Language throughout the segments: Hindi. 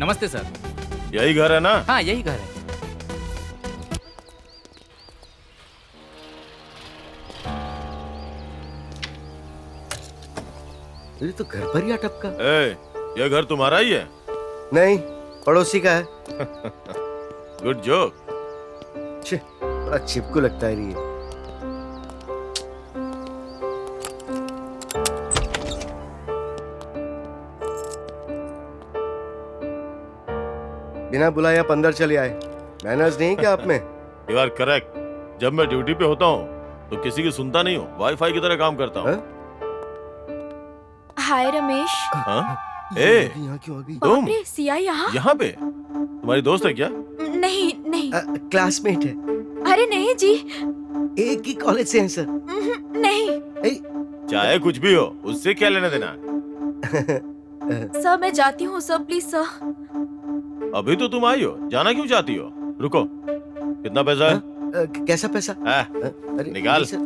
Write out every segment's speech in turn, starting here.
नमस्ते सर। यही घर है ना? हाँ यही घर है। ये तो घर पर ही अटपका। ये घर तुम्हारा ही है? नहीं, पड़ोसी का है। Good joke. बड़ा चिपकू लगता है ये। बिना बुलाए आप अंदर चले आए। मैनर्स नहीं क्या आप में? You are correct. जब मैं ड्यूटी पे होता हूँ तो किसी की सुनता नहीं हूँ, वाईफाई की तरह काम करता हूँ। हाय रमेश। हाँ? यहाँ क्यों आ गई? तुम? बाप रे, सिया यहाँ? यहाँ पे? तुम्हारी दोस्त है क्या? नहीं नहीं। क्लासमेट है। अरे नहीं जी। एक ही कॉलेज से हैं सर। नहीं। चाहे कुछ भी हो, उससे क्या लेना देना? सर मैं जाती हूँ सर, प्लीज सर। अभी तो तुम आई हो, जाना क्यों चाहती हो? रुको, कितना पैसा है? कैसा पैसा? अरे निकाल। Sir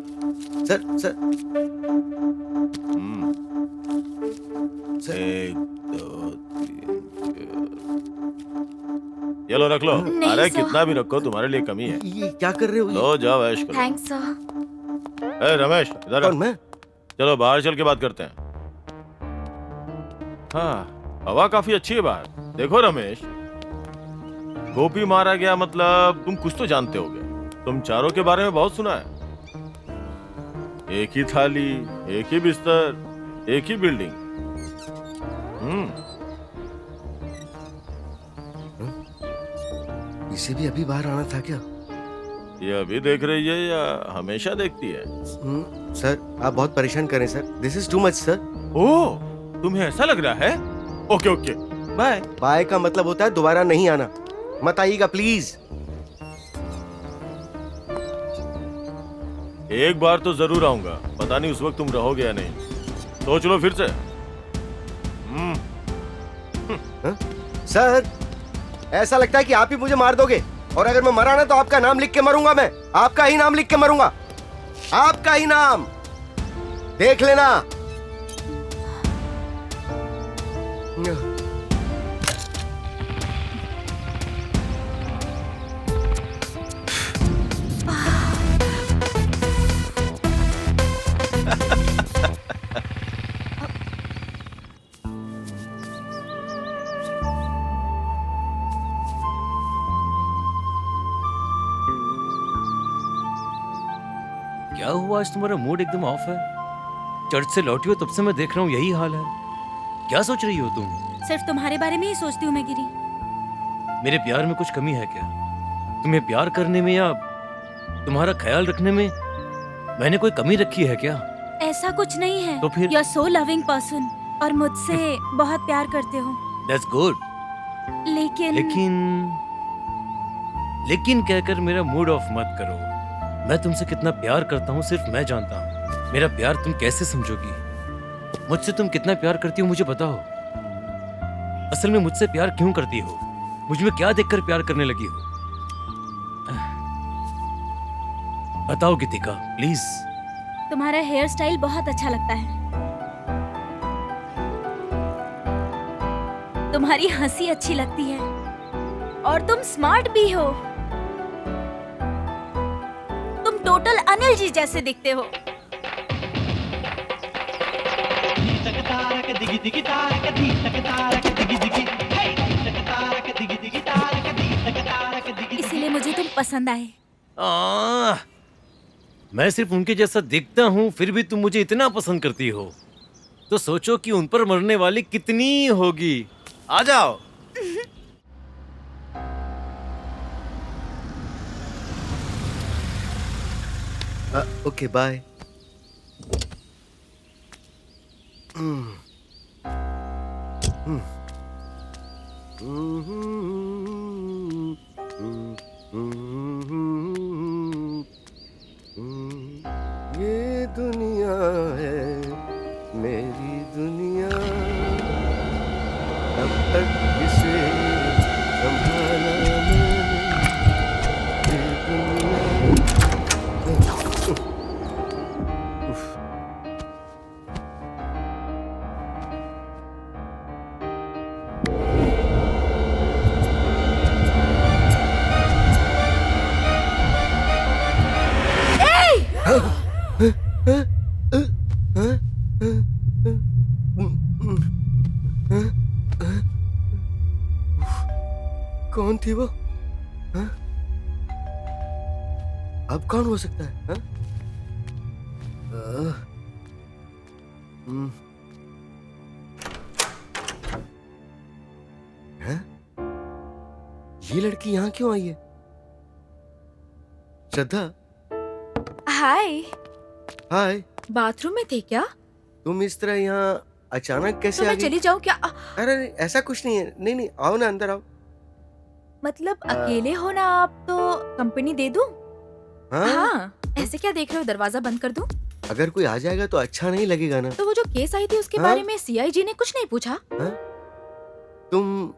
sir. एक दो तीन ये लो, रख लो। अरे कितना भी रखो, तुम्हारे लिए कमी है। ये क्या कर रहे हो? लो जाओ ऐश करो। Thanks sir. रमेश इधर आ। कौन मैं? चलो बाहर चल के बात करते हैं। हाँ, हवा काफी अच्छी है बाहर। देखो रमेश, गोपी मारा गया मतलब तुम कुछ तो जानते होगे। तुम चारों के बारे में बहुत सुना है। एक ही थाली, एक ही बिस्तर, एक ही बिल्डिंग। इसे भी अभी बाहर आना था क्या? ये अभी देख रही है या हमेशा देखती है? सर आप बहुत परेशान करें sir. This is too much sir. ओह, तुम्हें ऐसा लग रहा है? Okay okay, bye. बाय का मतलब होता है दोबारा नहीं आना। मत आइएगा प्लीज। एक बार तो जरूर आऊंगा, पता नहीं उस वक्त तुम रहोगे या नहीं। सोच लो फिर से। सर ऐसा लगता है कि आप ही मुझे मार दोगे, और अगर मैं मरा ना तो आपका नाम लिख के मरूंगा। मैं आपका ही नाम लिख के मरूंगा। आपका ही नाम देख लेना। क्या हुआ, आज तुम्हारा मूड एकदम ऑफ है? चर्च से लौटी हो तब से मैं देख रहा हूँ यही हाल है। क्या सोच रही हो तुम? सिर्फ तुम्हारे बारे में ही सोचती हूँ मैं गिरी। मेरे प्यार में कुछ कमी है क्या? तुम्हें प्यार करने में या तुम्हारा ख्याल रखने में मैंने कोई कमी रखी है क्या? ऐसा कुछ नहीं है। तो फिर? You are so loving person और मुझसे बहुत प्यार करते हो। That's good. लेकिन कहकर मेरा मूड ऑफ मत करो। मैं तुमसे कितना प्यार करता हूँ सिर्फ मैं जानता हूँ। मेरा प्यार तुम कैसे समझोगी? मुझसे तुम कितना प्यार करती हो मुझे बताओ। असल में मुझसे प्यार क्यों करती हो? मुझ में क्या देखकर प्यार करने लगी हो? बताओ गीतिका प्लीज। तुम्हारा हेयर स्टाइल बहुत अच्छा लगता है। तुम्हारी हंसी अच्छी लगती है और तुम स्मार्ट भी हो। तुम टोटल अनिल जी जैसे दिखते हो। इसीलिए मुझे तुम पसंद आए। मैं सिर्फ उनके जैसा दिखता हूँ फिर भी तुम मुझे इतना पसंद करती हो, तो सोचो कि उन पर मरने वाली कितनी होगी। आ जाओ। Okay bye. ये दुनिया है मेरी दुनिया, अब तक इसे संभाला मैंने। ये दुनिया कौन थी वो? हाँ? अब कौन हो सकता है? हाँ? हैं? ये लड़की यहाँ क्यों आई है? श्रद्धा, हाय। हाय। बाथरूम में थे क्या? तुम इस तरह यहाँ अचानक कैसे तो आ मैं गई? चली जाऊं क्या? अरे नहीं, ऐसा कुछ नहीं है। नहीं नहीं, आओ ना, अंदर आओ। मतलब अकेले हो ना आप, तो कंपनी दे दूं? हाँ? हाँ, ऐसे क्या देख रहे हो? दरवाजा बंद कर दूं? अगर कोई आ जाएगा तो अच्छा नहीं लगेगा ना। तो वो जो केस आई थी उसके हाँ? बारे में सीआईजी ने कुछ नहीं पूछा? हाँ? तुम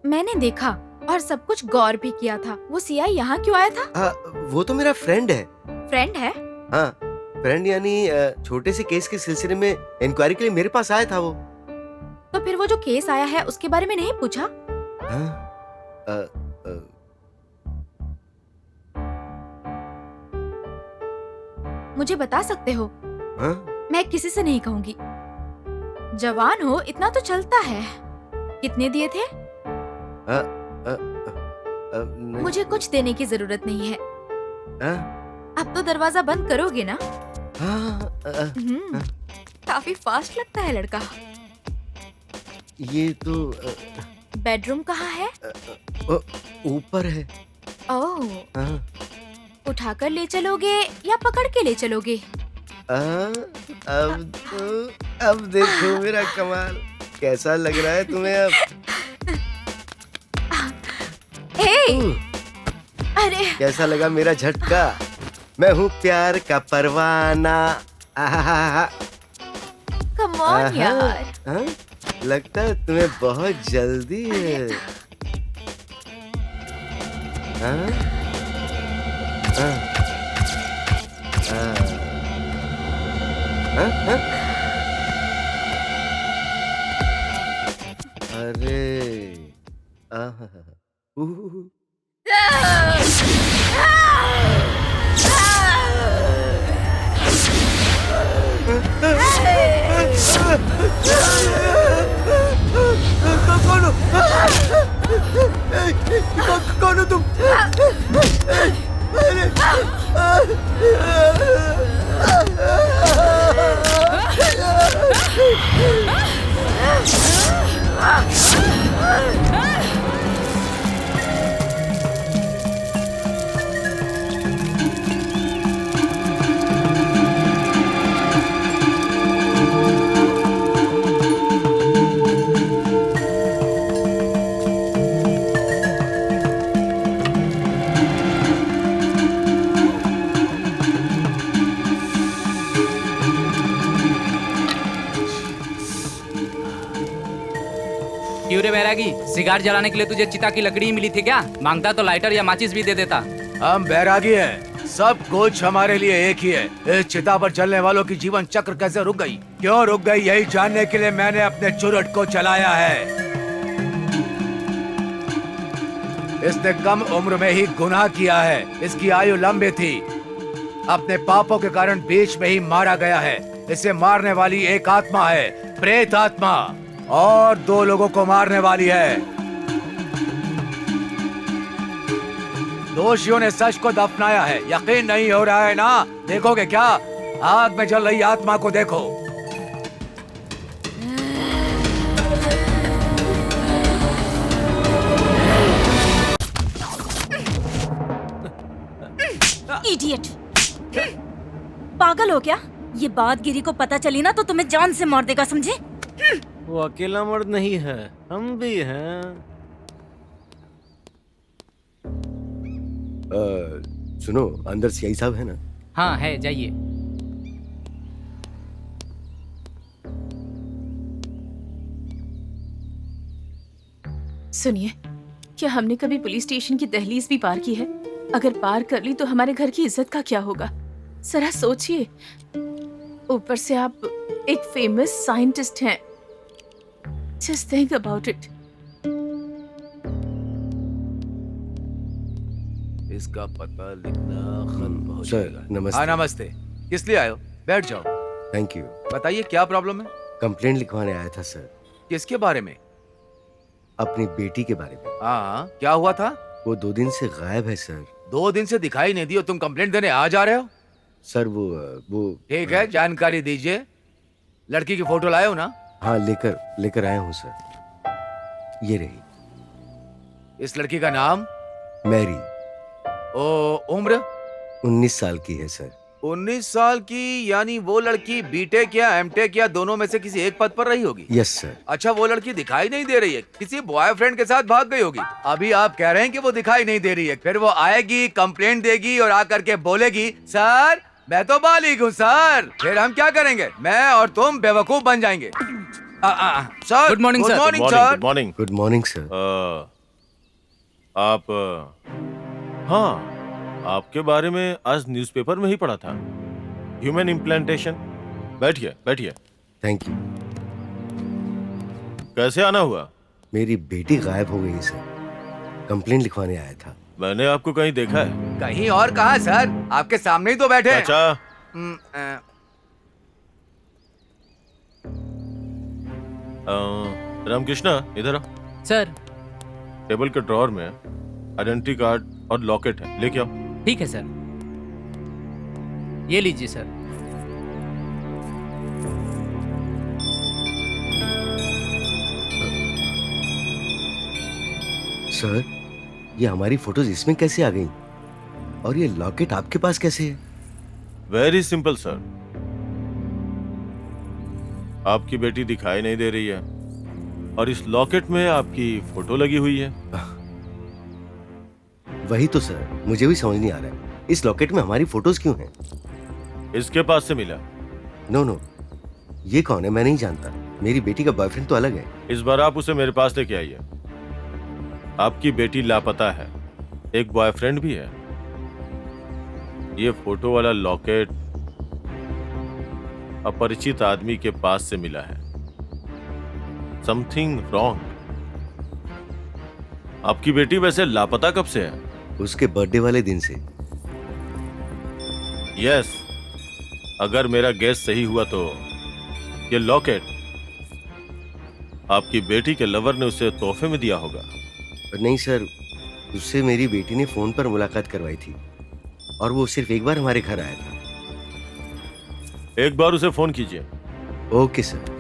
मैंने देखा और सब कुछ गौर भी किया था। वो सीआई यहाँ क्यों आया था? वो तो मेरा फ्रेंड है। फ्रेंड है? हाँ, फ्रेंड यानी छोटे से केस के सिलसिले में इंक्वायरी के लिए मेरे पास आया था वो। तो फिर वो जो केस आया है उसके बारे में नहीं पूछा? हाँ? मुझे बता सकते हो? हाँ? मैं किसी से नहीं कहूंगी। जवान हो, इतना तो चलता है। कितने दिए थे? नहीं। मुझे कुछ देने की जरूरत नहीं है। हाँ? अब तो दरवाजा बंद करोगे ना? हाँ? काफी फास्ट लगता है लड़का। ये तो बेडरूम कहाँ है? ऊपर है। ओह, हाँ? उठाकर ले चलोगे या पकड़ के ले चलोगे? अब देखो मेरा कमाल कैसा लग रहा है तुम्हें अब। हे! अरे कैसा लगा मेरा झटका? मैं हूँ प्यार का परवाना। आहा, कम ऑन यार। हाँ? लगता है तुम्हें बहुत जल्दी है। हाँ? हाँ? हाँ? हाँ? अरे आहा, उह, कौन हो तुम? क्यों रे बैरागी, सिगार जलाने के लिए तुझे चिता की लकड़ी ही मिली थी क्या? मांगता तो लाइटर या माचिस भी दे देता। हम बैरागी हैं, सब कुछ हमारे लिए एक ही है। इस चिता पर चलने वालों की जीवन चक्र कैसे रुक गई, क्यों रुक गई, यही जानने के लिए मैंने अपने चुरट को चलाया है। इसने कम उम्र में ही गुनाह किया है, इसकी आयु लंबी थी, अपने पापों के कारण बीच में ही मारा गया है। इसे मारने वाली एक आत्मा है, प्रेत आत्मा, और 2 लोगों को मारने वाली है। दोषियों ने सच को दफनाया है, यकीन नहीं हो रहा है ना? देखोगे क्या? आग में जल रही आत्मा को देखो। इडियट, पागल हो क्या? ये बात गिरी को पता चली ना तो तुम्हें जान से मार देगा, समझे? वो अकेला मर्द नहीं है, हम भी हैं। सुनो, अंदर सीआई साहब है ना? हाँ है, जाइए। सुनिए, क्या हमने कभी पुलिस स्टेशन की दहलीज भी पार की है? अगर पार कर ली तो हमारे घर की इज्जत का क्या होगा? जरा सोचिए, ऊपर से आप एक फेमस साइंटिस्ट हैं। Just think about it. इसका पता लिखना खत्म हो सर जाएगा। नमस्ते। हाँ नमस्ते, किस लिए आए हो? बैठ जाओ। Thank you. बताइए क्या प्रॉब्लम है? कंप्लेंट लिखवाने आया था सर, किसके बारे में? अपनी बेटी के बारे में। हाँ, क्या हुआ था? वो 2 दिन से गायब है सर। 2 दिन से दिखाई नहीं दी और तुम कंप्लेंट देने आ जा रहे हो? सर वो ठीक है, जानकारी दीजिए। लड़की की फोटो लाए हो ना? हाँ, लेकर आया हूँ सर। ये रही। इस लड़की का नाम? मैरी। उम्र? 19 साल की है सर। 19 साल की, यानी वो लड़की बीटेक या एमटेक या दोनों में से किसी एक पद पर रही होगी। Yes sir. अच्छा, वो लड़की दिखाई नहीं दे रही है, किसी बॉयफ्रेंड के साथ भाग गई होगी। अभी आप कह रहे हैं कि वो दिखाई नहीं दे रही है, फिर वो आएगी, कंप्लेंट देगी और आकर के बोलेगी सर मैं तो बालिग हूँ सर। फिर हम क्या करेंगे? मैं और तुम बेवकूफ बन जाएंगे। Sir Good morning, sir. Morning good sir. Morning. Good morning sir. आप हाँ, आपके बारे में आज न्यूज़पेपर में ही पढ़ा था। Human implantation. बैठिए बैठिए। Thank you. कैसे आना हुआ? मेरी बेटी गायब हो गई सर, कंप्लेंट लिखवाने आया था। मैंने आपको कहीं देखा है? कहीं और कहा सर, आपके सामने ही तो बैठे हैं। चाचा, रामकृष्णा इधर आओ। सर। टेबल के ड्रॉअर में आइडेंटिटी कार्ड और लॉकेट है, लेके आओ। ठीक है सर, ये लीजिए सर। सर, ये हमारी फोटोज इसमें कैसे आ गई? और ये लॉकेट आपके पास कैसे है? Very simple sir. आपकी बेटी दिखाई नहीं दे रही है और इस लॉकेट में आपकी फोटो लगी हुई है। वही तो सर, मुझे भी समझ नहीं आ रहा है, इस लॉकेट में हमारी फोटोज क्यों हैं? इसके पास से मिला। नो, ये कौन है? मैं नहीं जानता। मेरी बेटी का बॉयफ्रेंड तो अलग है। इस बार आप उसे मेरे पास लेके आइए। आपकी बेटी लापता है, एक बॉयफ्रेंड भी है। ये फोटो वाला लॉकेट अपरिचित आदमी के पास से मिला है। Something wrong. आपकी बेटी वैसे लापता कब से है? उसके बर्थडे वाले दिन से। यस, अगर मेरा गेस सही हुआ तो ये लॉकेट आपकी बेटी के लवर ने उसे तोहफे में दिया होगा। नहीं सर, उससे मेरी बेटी ने फोन पर मुलाकात करवाई थी और वो सिर्फ एक बार हमारे घर आया था। एक बार उसे फोन कीजिए। Okay sir.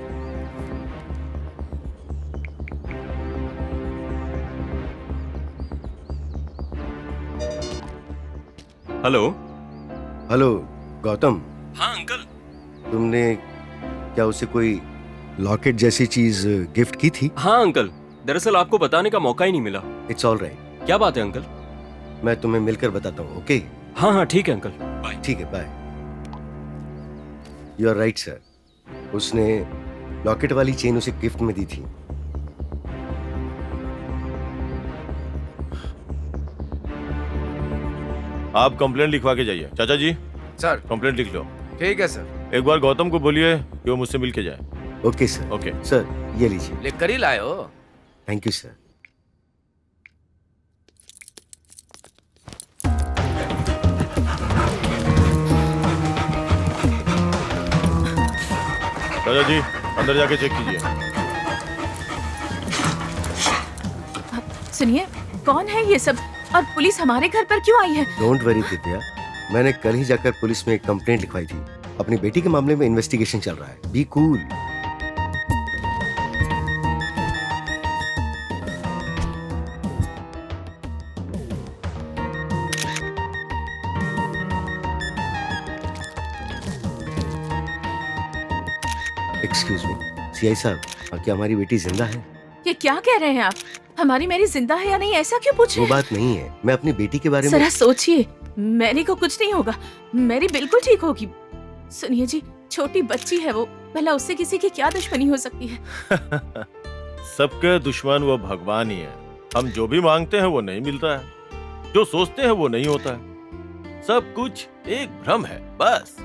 Hello. Hello Gautam. हाँ अंकल। तुमने क्या उसे कोई लॉकेट जैसी चीज गिफ्ट की थी? हाँ अंकल, दरअसल आपको बताने का मौका ही नहीं मिला। It's all right. क्या बात है अंकल? मैं तुम्हें मिलकर बताता हूँ। ओके? हाँ हाँ ठीक है अंकल, बाय। ठीक है, bye. You are right sir, उसने लॉकेट वाली चेन उसे गिफ्ट में दी थी। आप कंप्लेंट लिखवा के जाइए। चाचा जी, सर। कंप्लेंट लिख लो। ठीक है सर। एक बार गौतम को बोलिए कि वो मुझसे मिल के जाए। Okay sir. ओके सर, ये लीजिए। लिख कर ही लाए हो? Thank you sir. चाचा जी, अंदर जाके चेक कीजिए। सुनिए, कौन है ये सब और पुलिस हमारे घर पर क्यों आई है? डोंट वरी दिव्या, मैंने कल ही जाकर पुलिस में एक कंप्लेंट लिखवाई थी। अपनी बेटी के मामले में इन्वेस्टिगेशन चल रहा है। Be cool. Excuse me, CI साहब, क्या हमारी बेटी जिंदा है? ये क्या कह रहे हैं आप? हमारी मैरी जिंदा है या नहीं, ऐसा क्यों पूछ वो रहे हैं? बात नहीं है, मैं अपनी बेटी के बारे में। जरा सोचिए, मैरी को कुछ नहीं होगा, मैरी बिल्कुल ठीक होगी। सुनिए जी, छोटी बच्ची है वो, भला उससे किसी की क्या दुश्मनी हो सकती है? सबके दुश्मन वो भगवान ही है। हम जो भी मांगते हैं वो नहीं मिलता है, जो सोचते हैं वो नहीं होता है। सब कुछ एक भ्रम है बस।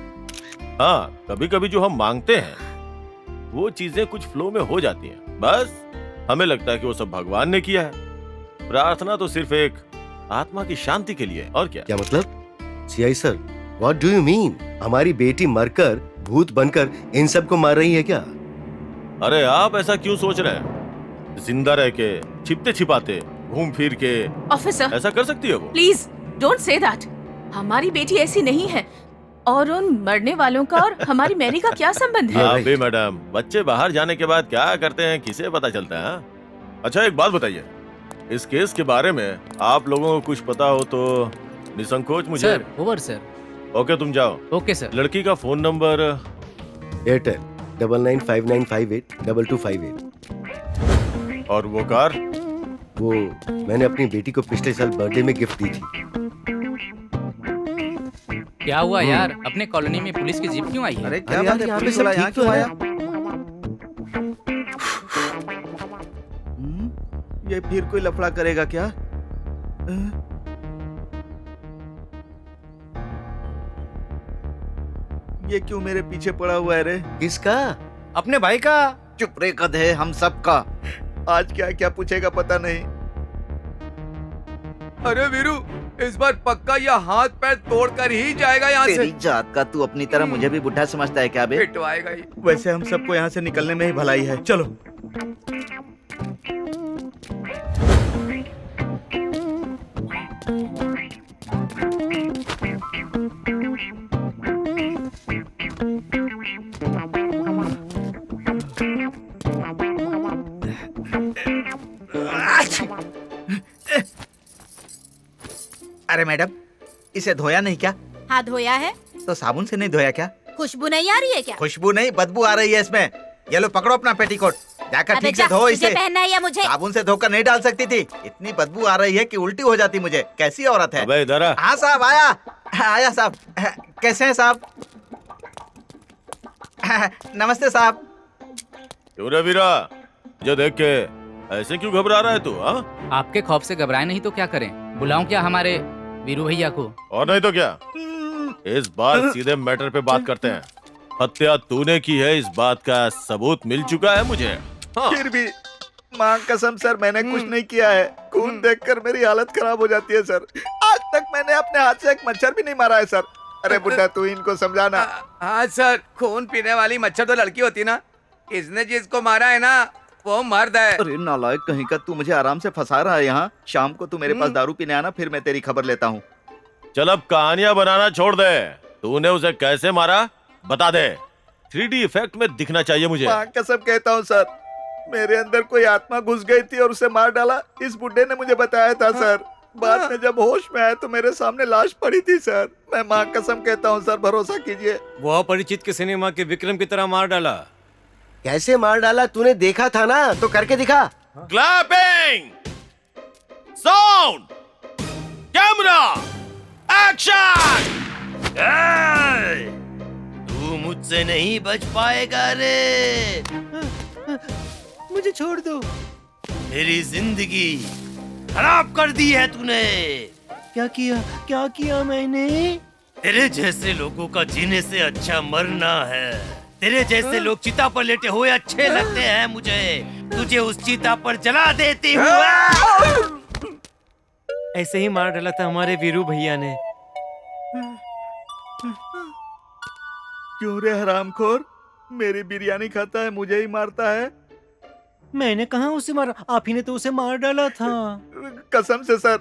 हाँ, कभी कभी जो हम मांगते हैं वो चीजें कुछ फ्लो में हो जाती हैं। बस हमें लगता है कि वो सब भगवान ने किया है। प्रार्थना तो सिर्फ एक आत्मा की शांति के लिए, और क्या? क्या मतलब? CI sir, What do you mean? हमारी बेटी मरकर भूत बनकर इन सबको मार रही है क्या? अरे आप ऐसा क्यों सोच रहे हैं? जिंदा रह के छिपते छिपाते घूम फिर के ऑफिसर ऐसा कर सकती है वो? Please don't say that. हमारी बेटी ऐसी नहीं है। और उन मरने वालों का और हमारी मैरी का क्या संबंध है? हाँ भी मैडम, बच्चे बाहर जाने के बाद क्या करते हैं किसे पता चलता है? हाँ? अच्छा एक बात बताइए, इस केस के बारे में आप लोगों को कुछ पता हो तो निसंकोच मुझे। Sir over sir. ओके तुम जाओ। Okay sir. लड़की का फोन नंबर एयरटेल 9959582258। और वो कार? वो मैंने अपनी बेटी को पिछले साल बर्थडे में गिफ्ट दी थी। क्या हुआ यार, अपने कॉलोनी में पुलिस की जीप क्यों आई है? अरे क्या बात है, यहाँ पे सब ठीक तो है? ये फिर कोई लफड़ा करेगा क्या? ये क्यों मेरे पीछे पड़ा हुआ है रे? किसका? अपने भाई का। चुप रे गधे, हम सब का। आज क्या क्या पूछेगा पता नहीं। अरे वीरू, इस बार पक्का यह हाथ पैर तोड़कर ही जाएगा यहाँ से। तेरी जात का तू अपनी तरह मुझे भी बुढ़ा समझता है क्या बे? पिटवाएगा ही। वैसे हम सबको यहाँ से निकलने में ही भलाई है। चलो। अरे मैडम, इसे धोया नहीं क्या? हाँ धोया है। तो साबुन से नहीं धोया क्या? खुशबू नहीं आ रही है क्या? खुशबू नहीं, बदबू आ रही है इसमें। ये लो पकड़ो अपना पेटीकोट, जाकर ठीक से धो इसे। पहनना है या मुझे? साबुन से धोकर नहीं डाल सकती थी, इतनी बदबू आ रही है कि उल्टी हो जाती मुझे। कैसी औरत है? अबे इधर आ। हाँ साहब, आया आया साहब। कैसे हैं साहब? नमस्ते साहब। क्यों रे वीरा, जो देख के ऐसे क्यों घबरा रहा है तू? हाँ, आपके खौफ से घबराए नहीं तो क्या करें? बुलाऊं क्या हमारे वीरू भैया को? और नहीं तो क्या। इस बार सीधे मैटर पे बात करते हैं। हत्या तूने की है, इस बात का सबूत मिल चुका है मुझे। हाँ। फिर भी मां कसम सर, मैंने कुछ नहीं किया है। खून देखकर मेरी हालत खराब हो जाती है सर। आज तक मैंने अपने हाथ से एक मच्छर भी नहीं मारा है सर। अरे बुड्ढा, तू इनको समझाना। हाँ सर, खून पीने वाली मच्छर तो लड़की होती ना। इसने जिसको मारा है ना वो मर्द है। अरे नालायक कहीं का, तू मुझे आराम से फंसा रहा है यहाँ। शाम को तू मेरे पास दारू पीने आना, फिर मैं तेरी खबर लेता हूँ। चल अब कहानियां बनाना छोड़ दे। तूने उसे कैसे मारा बता दे। 3D इफेक्ट में दिखना चाहिए मुझे। मां कसम कहता हूँ सर, मेरे अंदर कोई आत्मा घुस गई थी और उसे मार डाला। इस बुड्ढे ने मुझे बताया था सर। बाद में जब होश में आया तो मेरे सामने लाश पड़ी थी सर। मैं मां कसम कहता हूँ सर, भरोसा कीजिए। वो अपरिचित के सिनेमा के विक्रम की तरह मार डाला। कैसे मार डाला? तूने देखा था ना, तो करके दिखा। Clapping, sound, camera, action. तू मुझसे नहीं बच पाएगा रे। मुझे छोड़ दो। मेरी जिंदगी खराब कर दी है तूने। क्या किया मैंने? तेरे जैसे लोगों का जीने से अच्छा मरना है। तेरे जैसे लोग चिता पर लेटे हुए अच्छे लगते हैं मुझे। तुझे उस चिता पर जला देती हूँ। ऐसे ही मार डाला था हमारे वीरू भैया ने। क्यों रे हरामखोर, मेरी बिरयानी खाता है, मुझे ही मारता है। मैंने कहा उसे मारा, आप ही ने तो उसे मार डाला था। कसम से सर,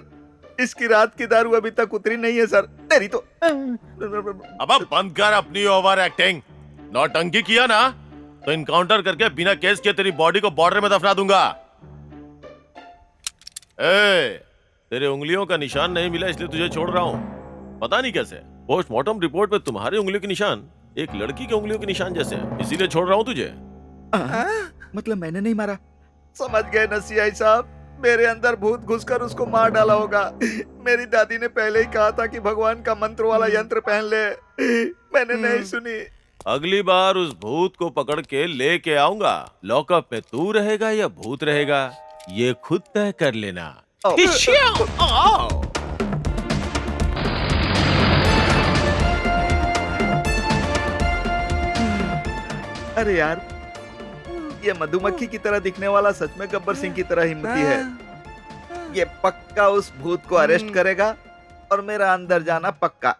इसकी रात की दारू अभी तक उतरी नहीं है सर। तेरी तो। अब बंद कर अपनी ओवर एक्टिंग। नौटंकी किया ना तो इनकाउंटर करके बिना केस के तेरी बॉडी को बॉर्डर में दफना दूंगा। तेरे उंगलियों का निशान नहीं मिला इसलिए तुझे छोड़ रहा हूँ। पता नहीं कैसे पोस्टमार्टम रिपोर्ट में तुम्हारी उंगलियों के निशान एक लड़की की उंगलियों के निशान जैसे हैं, इसीलिए छोड़ रहा हूँ तुझे। मतलब मैंने नहीं मारा? समझ गए ना सीआई साहब, मेरे अंदर भूत घुसकर उसको मार डाला होगा। मेरी दादी ने पहले ही कहा था कि भगवान का मंत्र वाला यंत्र पहन ले, मैंने नहीं सुनी। अगली बार उस भूत को पकड़ के लेके आऊंगा। लॉकअप में तू रहेगा या भूत रहेगा ये खुद तय कर लेना। अरे यार, ये मधुमक्खी की तरह दिखने वाला सच में गब्बर सिंह की तरह हिम्मती है। ये पक्का उस भूत को अरेस्ट करेगा और मेरा अंदर जाना पक्का।